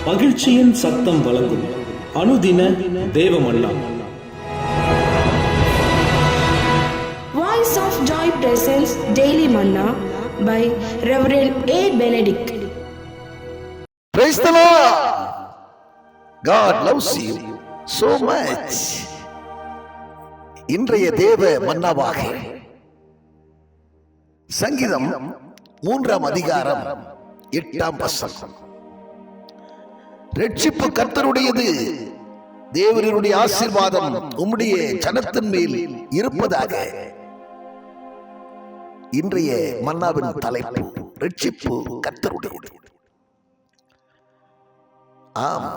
மகிழ்ச்சியின் சத்தம் வழங்கும் அனுதின தேவமன்னா. Voice of Joy presents Daily Manna by Reverend A. Benedict. Praise the Lord. God loves you so much. இன்றைய தேவ மன்னாவாக சங்கீதம் 3ஆம் அதிகாரம் 8ஆம் வசனம். ரட்சிப்பு கர்த்தருடையது, தேவனுடைய ஆசீர்வாதம் உம்முடைய ஜனத்தின் மேல் இருப்பதாக. இன்றைய மன்னாவின் தலைப்பு ரட்சிப்பு கர்த்தருடையது. ஆம்,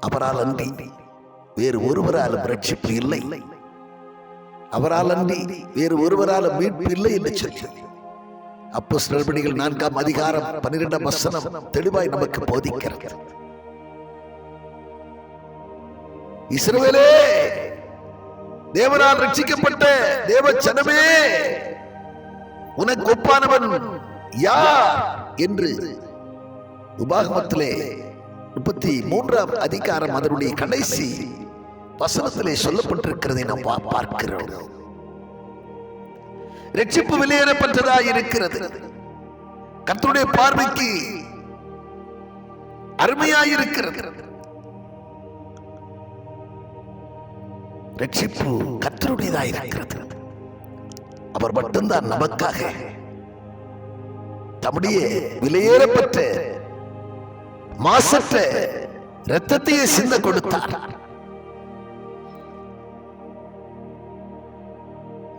அவரால் அன்றி வேறு ஒருவராலும் ரட்சிப்பு இல்லை, அவரால் அன்றி வேறு ஒருவராலும் மீட்பு இல்லை என்று சொல்லி அப்போஸ்தலர் நடபடிகள் 4ஆம் அதிகாரம் 12ஆம் வசனம் தெளிவாய் நமக்கு போதிக்கிறது. இஸ்ரவேலே, தேவனால் ரட்சிக்கப்பட்ட தேவ ஜனமே, உனக்கு ஒப்பானவன் யார் என்று உபாகமத்திலே 33ஆம் அதிகாரம் அதனுடைய கடைசி வசனத்திலே சொல்லப்பட்டிருக்கிறதை நாம் பார்க்கிறோம். ரட்சிப்பு வெளியேறப்பட்டதாக இருக்கிறது. கர்த்தருடைய பார்வைக்கு அருமையாயிருக்கிறது. ரட்சிப்பு கர்த்தருடையதாக இருக்கிறது. அவர் மட்டும்தான் நமக்காக தம்முடைய விலையேறப்பட்ட மாசற்ற இரத்தத்தையே சிந்த கொடுத்தார்.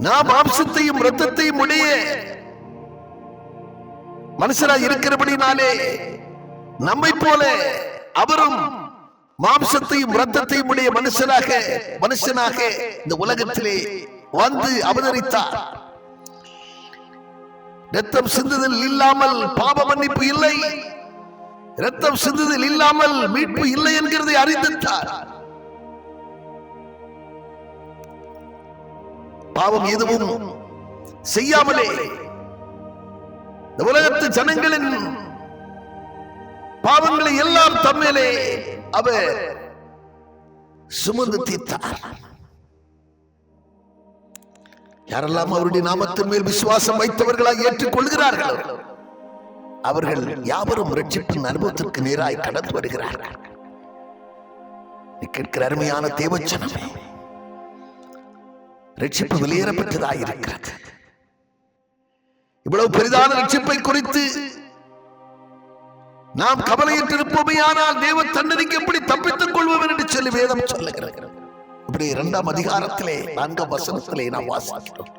நாம் மாம்சத்தையும் இரத்தத்தையும் உடைய மனுஷராய் இருக்கிறபடினாலே நம்மை போல அவரும் மாம்சத்தையும் இரத்தத்தையும் உடைய மனுஷனாக இந்த உலகத்திலே வந்து அவதரித்தார். இரத்தம் சிந்துதல் இல்லாமல் பாவ மன்னிப்பு இல்லை, இரத்தம் சிந்துதல் இல்லாமல் மீட்பு இல்லை என்கிறதை அறிந்தார். பாவம் எதுவும் செய்யாமலே இந்த உலகத்து ஜனங்களின் பாவங்களை எல்லாம் தம்மிலே அவர் சுமந்து தீர்த்தார். யாரெல்லாம் அவருடைய நாமத்தின் மேல் விசுவாசம் வைத்தவர்களாக ஏற்றுக்கொள்கிறார்கள், அவர்கள் யாவரும் ரட்சிப்பின் அனுபவத்திற்கு நேராய் கடந்து வருகிறார்கள். கேட்கிற அருமையான தேவச்சனமே, ரட்சிப்பு வெளியேறப்பட்டதாயிருக்கிறது. இவ்வளவு பெரிதான ரட்சிப்பை குறித்து நாம் கவலையிட்டிருப்போமே, ஆனால் தேவ தண்டனைக்கு எப்படி தப்பித்துக் கொள்வோம் என்று சொல்லி வேதம் சொல்லுகிறது. இப்படி 2ஆம் அதிகாரத்திலே 4ஆம் வசனத்திலே நாம் வாசிக்கிறோம்.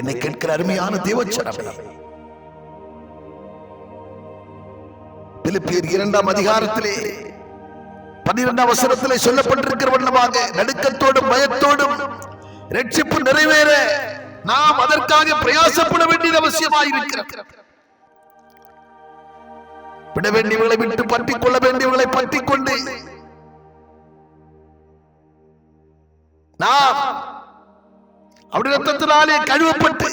என்னை கேட்கிற அருமையான தேவச்சனமே, பிலிப்பியர் 2ஆம் அதிகாரத்திலே 12ஆம் வசனத்திலே சொல்லப்பட்டிருக்கிற வண்ணமாக நடுக்கத்தோடும் பயத்தோடும் ரட்சிப்பு நிறைவேற நாம் அதற்காக பிரயாசப்பட வேண்டியது அவசியமாயிருக்கிறது. விட வேண்டியவர்களை விட்டு பற்றிக் கொள்ள வேண்டியவர்களை பற்றிக் கொண்டு நாம் அவருடைய இரத்தத்தினாலே கழுவப்பட்டு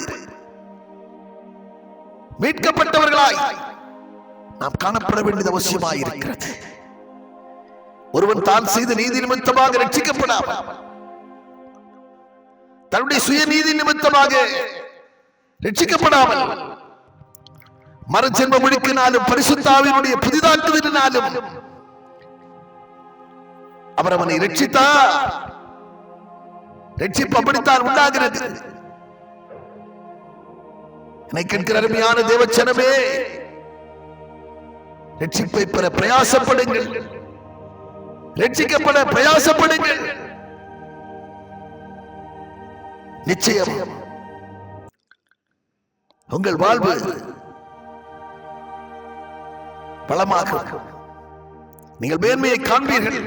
மீட்கப்பட்டவர்களாய் நாம் காணப்பட வேண்டியது அவசியமாயிருக்கிறது. ஒருவன் தான் செய்த நீதி நிமித்தமாக ரட்சிக்கப்படாமல் தன்னுடைய சுய நீதி நிமித்தமாக ரட்சிக்கப்படாமல் மறுஜென்ம முழுக்கினாலும் பரிசுத்த ஆவியினுடைய புதிதாக்குதலினாலும் அவர் அவனை ரட்சித்தார். ரட்சிப்பு அப்படித்தான் உண்டாகிறது. என்னை கேட்கிற அருமையான தேவச்சனமே, ரட்சிப்பை பெற பிரயாசப்படுங்கள், ரட்சிக்கப்பட பிரயாசப்படுங்கள். நிச்சயம் உங்கள் வாழ்வு பலமாக, நீங்கள் மேன்மையை காண்பீர்கள்.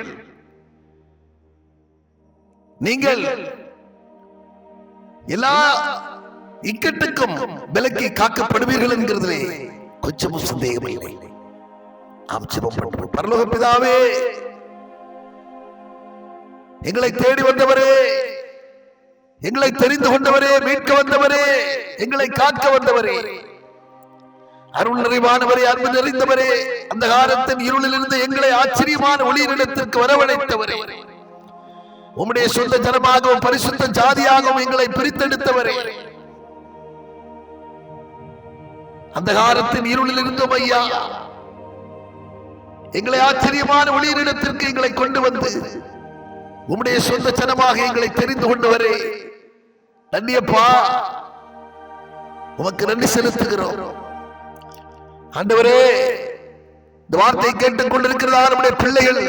நீங்கள் எல்லா இக்கட்டுக்கும் விலக்கி காக்கப்படுவீர்கள் என்கிறதிலே கொஞ்சமும் சந்தேகம் இல்லை. பரலோக பிதாவே, எங்களை தேடி வந்தவரே, எங்களை தெரிந்து கொண்டவரே, மீட்க வந்தவரே, எங்களை காக்க வந்தவரே, அருள் நிறைவானவரே, அன்பு நிறைந்தவரே, அந்த காலத்தின் இருளில் இருந்து எங்களை ஆச்சரியமான ஒளியிடத்திற்கு வரவழைத்தவரே, உம்முடைய சொந்த ஜனமாகவும் பரிசுத்த ஜாதியாகவும் எங்களை பிரித்தெடுத்தவரே, அந்த காலத்தின் இருளில் இருந்தோம் ஐயா, எங்களை ஆச்சரியமான ஒளியிடத்திற்கு எங்களை கொண்டு வந்து உம்முடைய சொந்த ஜனமாக எங்களை தெரிந்து கொண்டவரே, நன்றியப்பா, உமக்கு நன்றி செலுத்துகிறோம். ஆண்டவரே, இந்த வார்த்தை கேட்டுக் கொண்டிருக்கிறதா நம்முடைய பிள்ளைகள்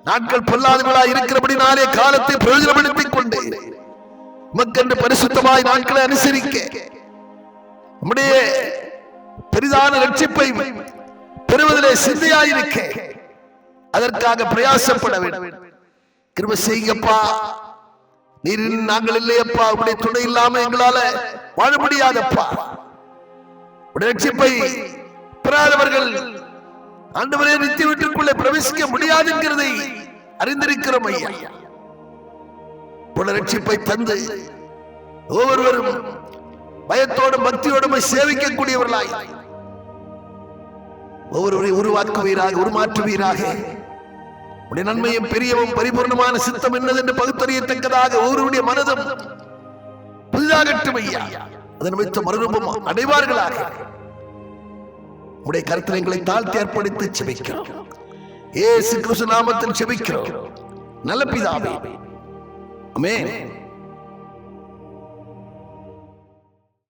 நாட்கள் பொல்லாதவர்களாய் இருக்கிறபடினாலே காலத்தை பிரயோஜனப்படுத்திக் கொண்டு உமக்கென்று பரிசுத்தமாய் நாட்களை அனுசரிக்க நம்முடைய பெரிதான ரட்சிப்பை பெறுவதிலே சிந்தையாயிருக்க அதற்காக பிரயாசப்பட வேண்டும். கிருபை செய்யுங்கப்பா. நீர் நாங்கள் இல்லையப்பா, உடைய துணை இல்லாம எங்களால வாழ முடியாதப்பா. உடைய ரட்சிப்பை பெறாதவர்கள் ஆண்டவரே நித்திய வீட்டிற்குள்ளே பிரவேசிக்க முடியாது என்கிறதை அறிந்திருக்கிறோம் ஐயா. உடைய ரட்சிப்பை தந்து ஒவ்வொருவரும் பயத்தோடும் பக்தியோடும் சேவிக்கக்கூடியவர்களாய் ஒவ்வொருவரை உருவாக்குவீராக, உருமாற்றுவீராக. உடைய நன்மையும் பெரியவும் பரிபூர்ணமான சித்தம் என்னதென்று பகுத்தறியத்தக்கதாக ஒவ்வொருடைய மனதும் புதிதாகட்டும் ஐயா. அதன் நிமித்த மறுரூபம் அடைவார்களாக. உடைய கருத்தில் எங்களை தாழ்த்தி அர்ப்பணித்து செபிக்கிறோம். இயேசு கிறிஸ்து நாமத்தில் செபிக்கிறோம் நல்ல பிதாவே, ஆமென்.